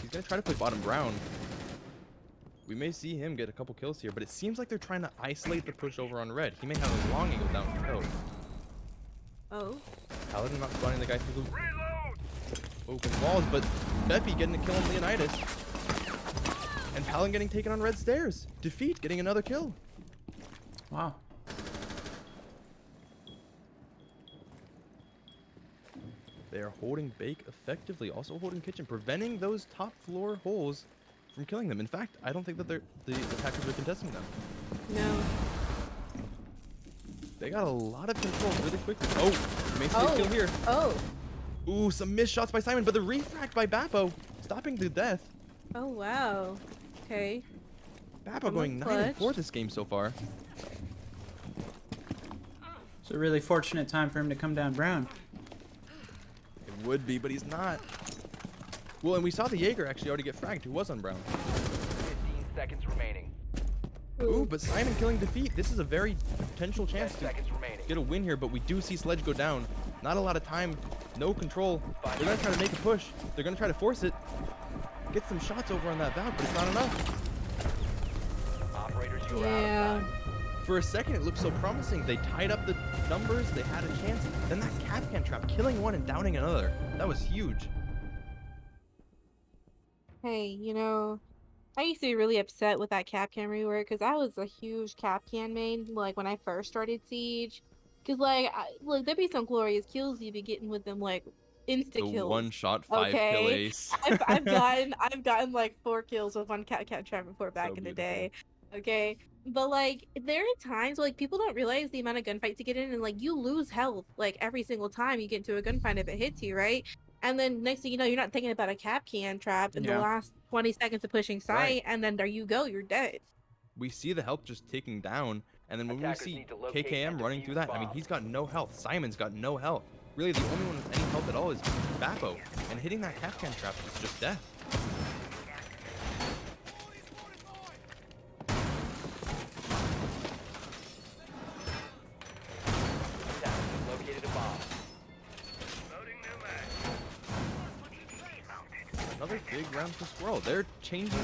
He's going to try to play bottom brown. We may see him get a couple kills here, but it seems like they're trying to isolate the push over on red. He may have a longing with down in coat. Oh. Paladin not spawning the guy through the open walls, but Beppy getting a kill on Leonidas. And Paladin getting taken on red stairs. Defeat getting another kill. Wow. They are holding Bake effectively, also holding Kitchen, preventing those top floor holes from killing them. In fact, I don't think that the attackers are contesting them. No. They got a lot of control really quickly. Oh, may see a kill here. Oh. Ooh, some missed shots by Simon, but the refract by Bappo, stopping the death. Oh wow. Okay. Bappo going 9-4 clutch. this game so far. It's a really fortunate time for him to come down brown. It would be, but he's not. Well, and we saw the Jaeger actually already get fragged, who was on brown. 15 seconds remaining. Ooh, but Simon killing Defeat. This is a very potential 10 chance to seconds remaining. get a win here, but we do see Sledge go down. Not a lot of time, no control. They're gonna try to make a push. They're gonna try to force it. Get some shots over on that valve, but it's not enough. Operators, you are Yeah. out of time. For a second, it looked so promising. They tied up the numbers. They had a chance. Then that Capcan trap, killing one and downing another. That was huge. Hey, I used to be really upset with that Capcan rework because I was a huge Capcan main, like, when I first started Siege. Because, like, there'd be some glorious kills you'd be getting with them, like, insta The kills. one-shot 5-kill Okay. ace. I've gotten like 4 kills with one Capcan trap before back So in the beautiful. day. Okay. But, like, there are times, like, people don't realize the amount of gunfights you get in, and, like, you lose health, like, every single time you get into a gunfight if it hits you, right? And then next thing you know, you're not thinking about a Capcan trap in Yeah. the last 20 seconds of pushing sight, Right. and then there you go, you're dead. We see the health just ticking down, and then when Attackers we see need to locate KKM and running through defuse that, I mean, bombs. he's got no health. Simon's got no health. Really, the only one with any health at all is Bappo, and hitting that Capcan trap is just death. Attackers located a bomb. Loading new mag. Another big round for Squirrel. They're changing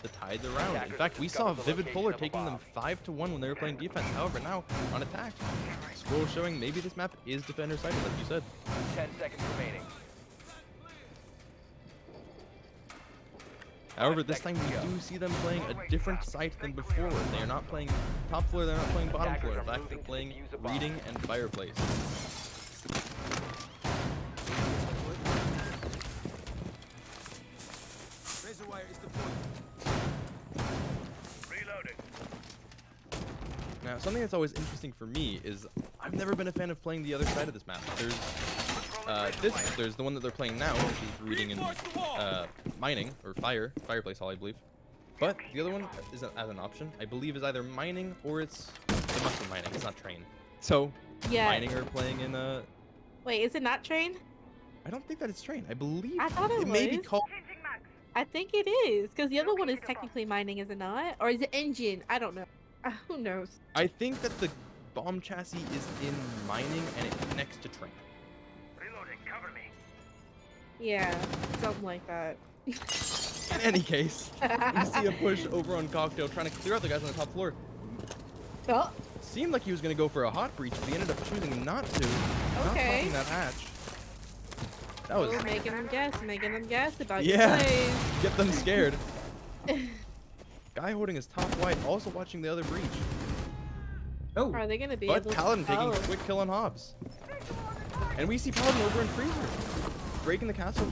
the tides around. In Attackers fact, we discovered saw the Vivid location Polar of a taking them bomb. 5-1 when they were playing defense. However, now on attack, Squirrel showing maybe this map is defender sided, like you said. 10 seconds remaining. However, this time we do see them playing a different site than before. They are not playing top floor, they're not playing bottom Attackers floor. are In fact, moving they're to playing defuse a bomb. reading and fireplace. Reloading. Now, something that's always interesting for me is I've never been a fan of playing the other side of this map. There's the one that they're playing now, which is reading and mining, or fireplace hall, I believe. But the other one is as an option, I believe, is either mining or it must be mining. It's not train. So Yeah. mining are playing in a. Wait, is it not train? I don't think that it's train. I believe I thought it may be was. called. I think it is, because the other one is technically mining, is it not? Or is it engine? I don't know. Who knows? I think that the bomb chassis is in mining and it connects to train. Reloading. Cover me. Yeah, something like that. In any case, we see a push over on Cocktail trying to clear out the guys on the top floor. Oh, Seemed like he was going to go for a hot breach, but he ended up choosing not to. Not Okay. popping that hatch. That was we're making them guess about Yeah. your plays. get them scared. Guy holding his top white, also watching the other breach. Oh, Are they gonna be But able Paladin to taking follow? a quick kill on Hobbs. And we see Paladin over in Freezer. Breaking the castle.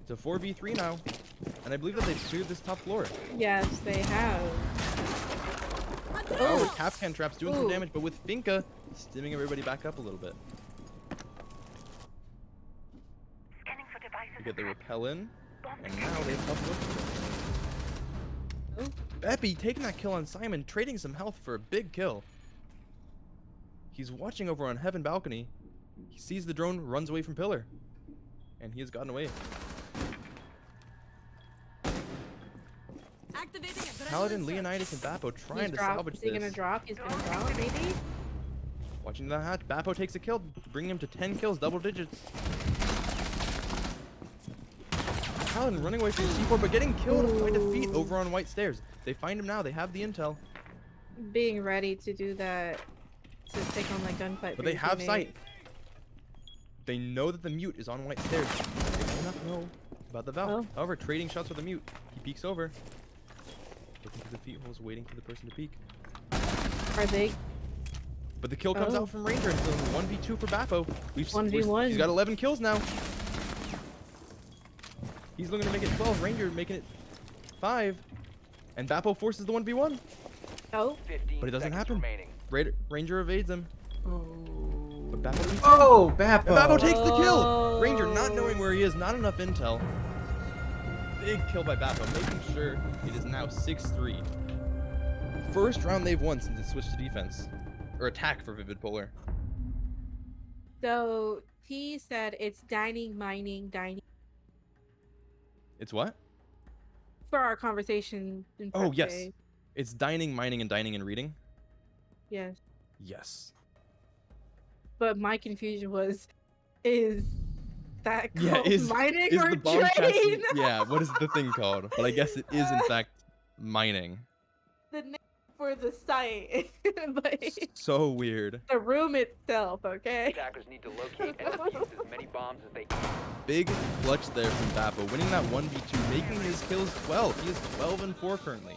It's a 4v3 now. And I believe that they've cleared this top floor. Yes, they have. Oh, Capcan Trap's doing some Ooh. damage, but with Finka, stimming everybody back up a little bit. Scanning for devices. We get the rappel in, and now they have tough look. Oh, Beppy taking that kill on Simon, trading some health for a big kill. He's watching over on Heaven balcony. He sees the drone, runs away from Pillar, and he has gotten away. Paladin, Leonidas, and Bappo trying to salvage Is he gonna this. drop? He's gonna drop, maybe? Watching the hatch, Bappo takes a kill, bringing him to 10 kills, double digits. Paladin running away from C4, but getting killed by defeat over on White Stairs. They find him now. They have the intel, Being ready to do that, to take on that gunfight. but for they your have teammate. sight. They know that the mute is on White Stairs. They do not know about the Valk. Oh. However, trading shots with the mute. He peeks over. Looking through the feet holes, waiting for the person to peek. Are they? But the kill comes Oh. out from Ranger, and so 1v2 for Bappo. 1v1. He's got 11 kills now. He's looking to make it 12. Ranger making it 5. And Bappo forces the 1v1. Oh, 15 But it doesn't seconds happen. remaining. Ranger evades him. But Bappo peeks. Oh, Bappo. And Bappo takes the kill! Oh. Ranger not knowing where he is, not enough intel. Big kill by Bappo, making sure it is now 6-3. First round they've won since it switched to defense. Or attack for Vivid Polar. so he said it's dining, mining, dining. It's what? For our conversation. In Oh, prep yes. day. It's dining, mining, and dining and reading? Yes. Yes. But my confusion was, is that Yeah, called mining is or the bomb chassis, train? yeah, what is the thing called? But I guess it is in fact mining. The name for the site, but So weird. the room itself, okay? Attackers need to locate and defuse as many bombs as they can. Big clutch there from Bappo, winning that 1v2, making his kills 12. He is 12-4 currently.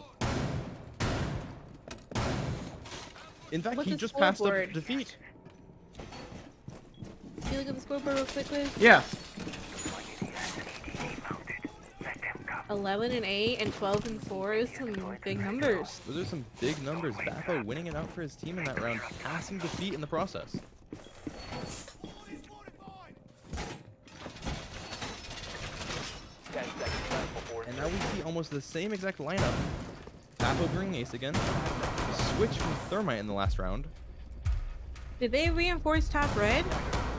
In fact, What's he the just passed up scoreboard? defeat. Can you look at the scoreboard real quick, Liz? Yeah. 11 and 8 and 12 and 4 is some big numbers. Those are some big numbers. Bappo winning it out for his team in that round, passing defeat in the process. 10 seconds left before And now we see almost the same exact lineup. Bappo bringing ace again. Switch from Thermite in the last round. Did they reinforce top red?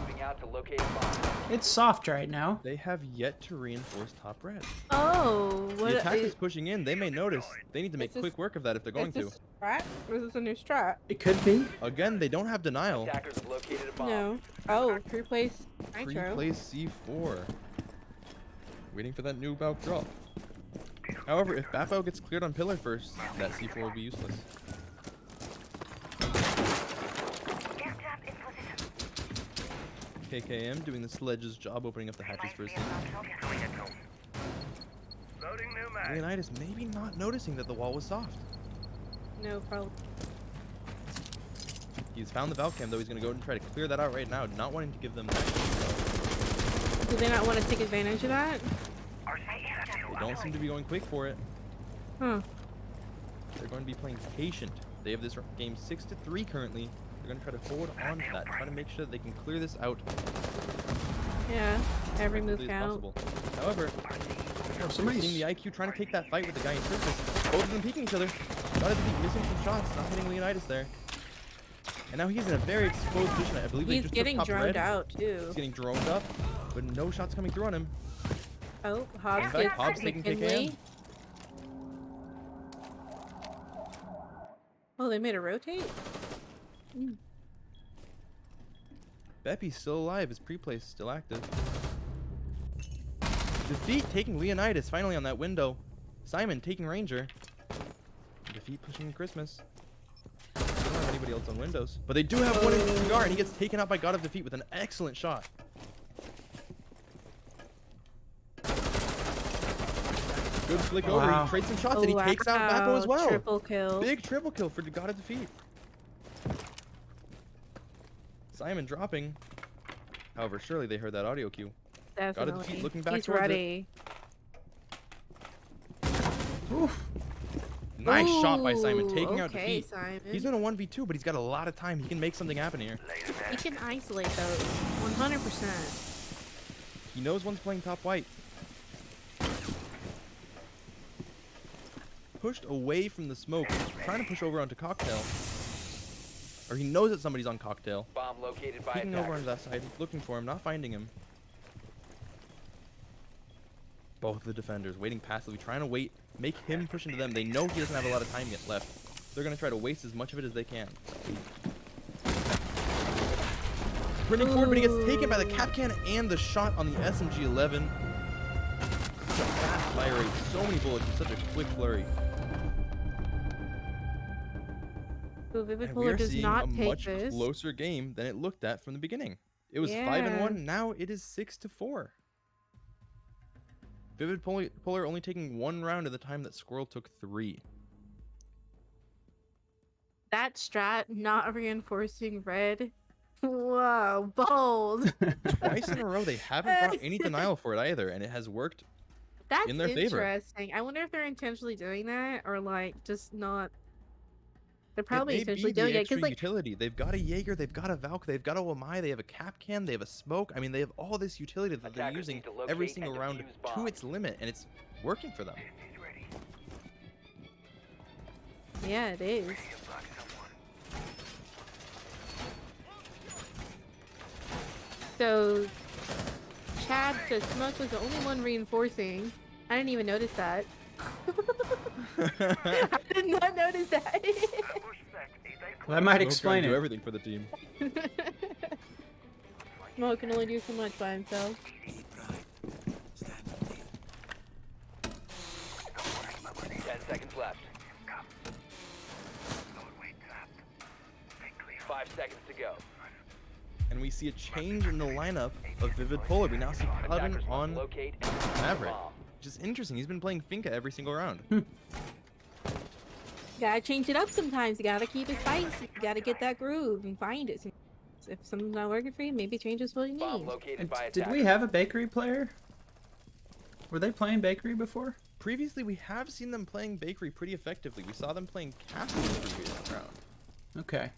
moving out to locate a bomb. It's soft right now. They have yet to reinforce top red. Oh, what? The attack is pushing in. They may notice. They need to make Is this- quick work of that if they're going is to. this strat? Or is this a new strat? It could be. Again, they don't have denial. Attackers have located a bomb. No. Oh, pre-place nitro. Pre-place C4. Waiting for that new Valk drop. However, if Bappo gets cleared on pillar first, that C4 will be useless. KKM doing the sledge's job opening up the hatches for his team. Loading new mag. Leonidas maybe not noticing that the wall was soft. No, probably. He's found the Valk cam though. He's going to go and try to clear that out right now, not wanting to give them that. Do they not want to take advantage of that? They don't seem to be going quick for it. Huh. They're going to be playing patient. They have this game 6-3 currently. They're going to try to hold on to that, try to make sure that they can clear this out Yeah. Every as move quickly as count. possible. However, we're seeing the IQ trying to take that fight with the guy in Christmas. Both of them peeking each other. Gotta be missing some shots, not hitting Leonidas there. And now he's in a very exposed position. I believe they He's just getting took top droned red. out too. He's getting droned up, but no shots coming through on him. Oh, Hobbs In fact, gets Hobbs taking McKinley. KKM. Oh, they made a rotate? Beppy's still alive. His pre-play is still active. Defeat taking Leonidas finally on that window. Simon taking Ranger. Defeat pushing Christmas. They don't have anybody else on windows. But they do have one in the cigar, and he gets taken out by God of Defeat with an excellent shot. Good flick over. Wow. He trades some shots, and he takes out Bappo as well. Triple kill. Big triple kill for the God of Defeat. Simon dropping. However, surely they heard that audio cue. Definitely. God of Defeat looking back He's towards it. ready. Oof. Nice shot by Simon, Ooh, taking out okay, defeat. Simon. He's been a 1v2, but he's got a lot of time. He can make something happen here. He can isolate those 100%. He knows one's playing top white. Pushed away from the smoke, trying to push over onto Cocktail. Or he knows that somebody's on Cocktail. Bomb located by Peeking over attackers. onto that side, looking for him, not finding him. Both the defenders waiting passively, trying to wait, make him push into them. They know he doesn't have a lot of time yet left. They're going to try to waste as much of it as they can. Sprinting forward, but he gets taken by the cap can and the shot on the SMG-11. Such a fast fire rate, so many bullets in such a quick flurry. Ooh, Vivid And we Polar are does seeing not a take much this. closer game than it looked at from the beginning. It was Yeah. 5-1, now it is 6-4. Vivid Polar only taking 1 round at the time that Squirrel took 3. That strat not reinforcing red. Whoa, bold. Twice in a row, they haven't brought any denial for it either, and it has worked. That's In their favor. interesting. I wonder if they're intentionally doing that or like just not. They're It probably may intentionally be the doing it extra because like utility. They've got a Jaeger, they've got a Valk, they've got a Wamai, they have a cap can, they have a smoke. I mean, they have all this utility that they're Attackers using need to every locate single and round defuse to bombs. its limit, and it's working for them. He's ready. yeah, it is. Ready to block someone. So Chad says Smoke was the only one reinforcing. I didn't even notice that. I did not notice that. Ambush set. That might Smoke explain trying to do it. everything for the team. Smoke can only do so much by himself. 10 seconds left. Doorway trapped. Stay clear. 5 seconds to go. And we see a change in the lineup of Vivid Polar. We now see Paladin Attackers must on locate and defuse the Maverick, bomb. which is interesting. He's been playing Finka every single round. Gotta change it up sometimes. You gotta keep it spicy. You gotta get that groove and find it. If something's not working for you, maybe change is what you Bomb need. located And by did attackers. we have a bakery player? Were they playing bakery before? Previously, we have seen them playing Bakery pretty effectively. We saw them playing Castle in the previous round. Okay.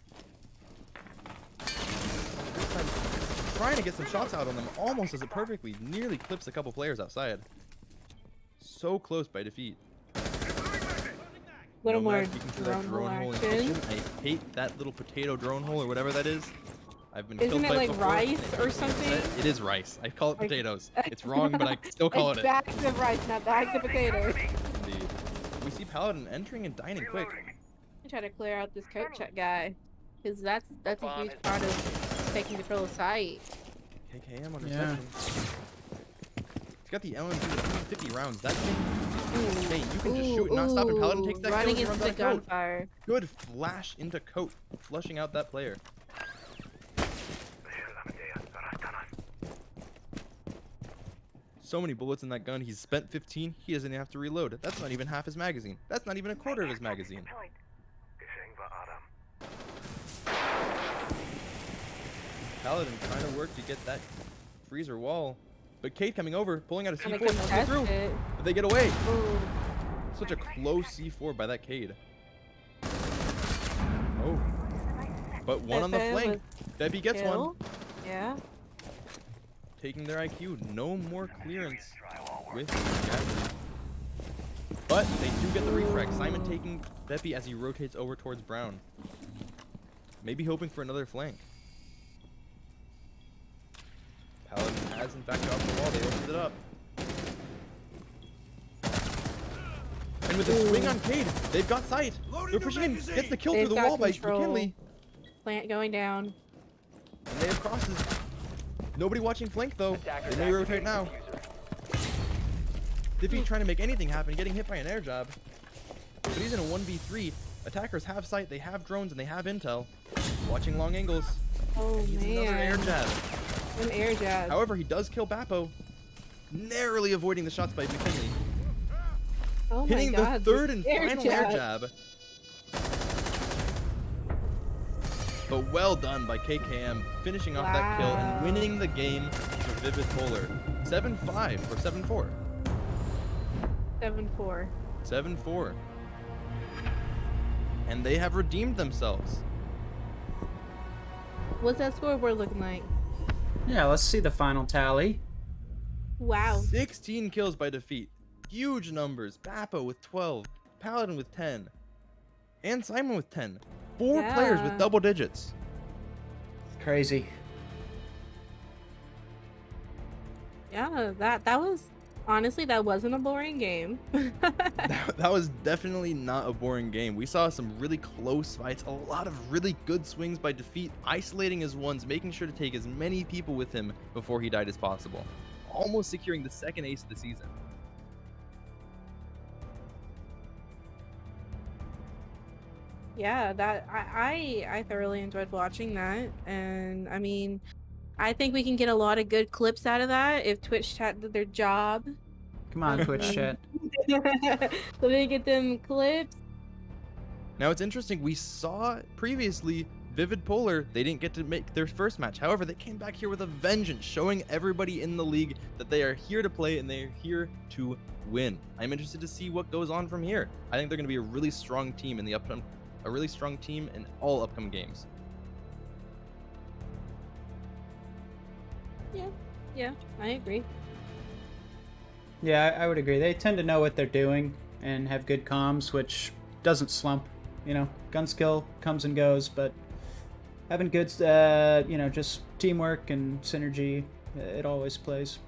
This time, trying to get some shots out on them, almost does it perfectly. Nearly clips a couple players outside. So close by defeat. Little more Nomad peeking through that drone hole in action. kitchen. I hate that little potato drone hole or whatever that is. I've been Isn't killed it by like before. rice or It something? is rice. I call it Like- potatoes. It's wrong, but I still call It's it it. bags of rice, not bags of potatoes. Indeed. We see Paladin entering and dining quick. I try to clear out this coat check guy, because that's a Bomb huge is- part of taking control of site. KKM on Yeah. reception. He's got the LMG with 150 rounds. That thing Ooh, is insane. You can just shoot and not stop, and Paladin takes that running kill and into runs the out of coat. gunfire. Good flash into coat, flushing out that player. So many bullets in that gun. He's spent 15. He doesn't even have to reload. That's not even half his magazine. That's not even a quarter of his magazine. Paladin trying to work to get that freezer wall. But Kate coming over, pulling out a And they C4, couldn't not go test through. it. But they get away. Ooh. Such a close C4 by that Cade. Oh. But one on the Pepe flank. Debbie gets one. Kill. Yeah. Taking their IQ. No more clearance with Gatsby. But they do get the refrag. Simon taking Beppy as he rotates over towards Brown. Maybe hoping for another flank. Paladin has in fact got the wall. They opened it up. And with a swing on Cade, they've got sight. They're pushing in. Gets the kill They've through the got wall by control. McKinley. Plant going down. And they have crosses. Nobody watching flank though. Attackers They may rotate activating now. diffuser. Diffie trying to make anything happen, getting hit by an air jab. But he's in a 1v3. Attackers have sight, they have drones, and they have intel. Watching long angles. Oh He's another air man. jab. An air jab. However, he does kill Bappo. Narrowly avoiding the shots by McKinley. Oh my Hitting god. the third this and final air jab. But well done by KKM, finishing off that kill and Wow. winning the game for Vivid Polar. 7-5 or 7-4. 7-4. 7-4. and they have redeemed themselves. What's that scoreboard looking like? Yeah, let's see the final tally. Wow. 16 kills by defeat. Huge numbers. Bappo with 12, Paladin with 10, and Simon with 10. 4 players with Yeah. double digits. Crazy. Yeah, that was honestly, that wasn't a boring game. That was definitely not a boring game. We saw some really close fights, a lot of really good swings by defeat, isolating his ones, making sure to take as many people with him before he died as possible, almost securing the second ace of the season. Yeah, that I thoroughly enjoyed watching that, and I mean, I think we can get a lot of good clips out of that if Twitch chat did their job. Come on, Twitch chat. So we get them clips. Now it's interesting, we saw previously Vivid Polar, they didn't get to make their first match. However, they came back here with a vengeance, showing everybody in the league that they are here to play and they are here to win. I'm interested to see what goes on from here. I think they're going to be a really strong team in the all upcoming games. Yeah, I agree. Yeah, I would agree. They tend to know what they're doing and have good comms, which doesn't slump. You know, gun skill comes and goes, but having good, just teamwork and synergy, it always plays.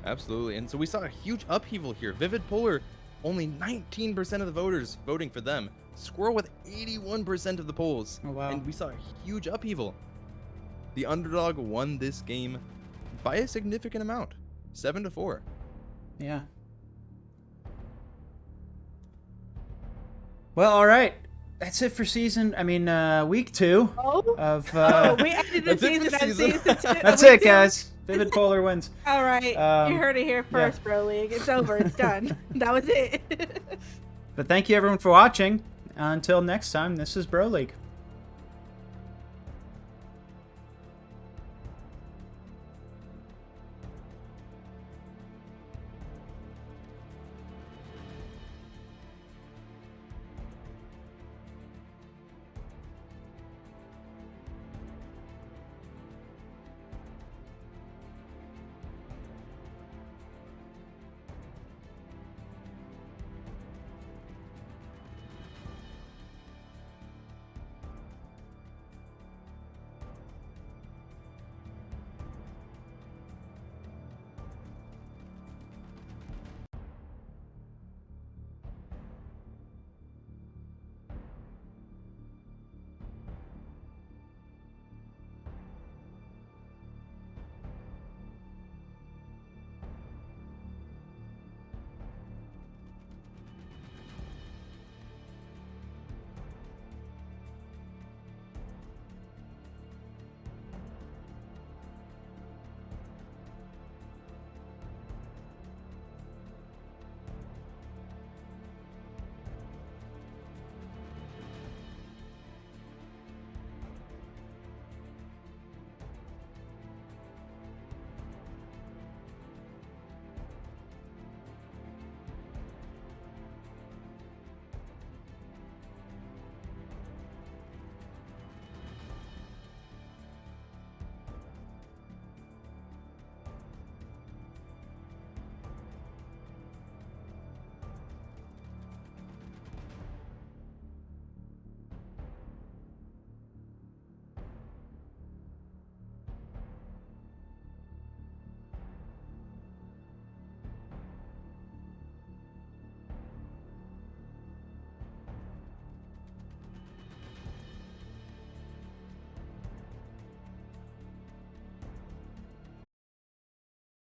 Absolutely. And so we saw a huge upheaval here. Vivid Polar, only 19% of the voters voting for them. Squirrel with 81% of the polls. Oh, wow. And we saw a huge upheaval. The underdog won this game by a significant amount, 7-4. Yeah. Well, all right. That's it for week 2 of. We ended the That's it for season at season. season 2. That's it, guys. Vivid Polar wins. All right, you heard it here yeah. first, Bro League. It's over. It's done. That was it. But thank you everyone for watching. Until next time, this is Bro League.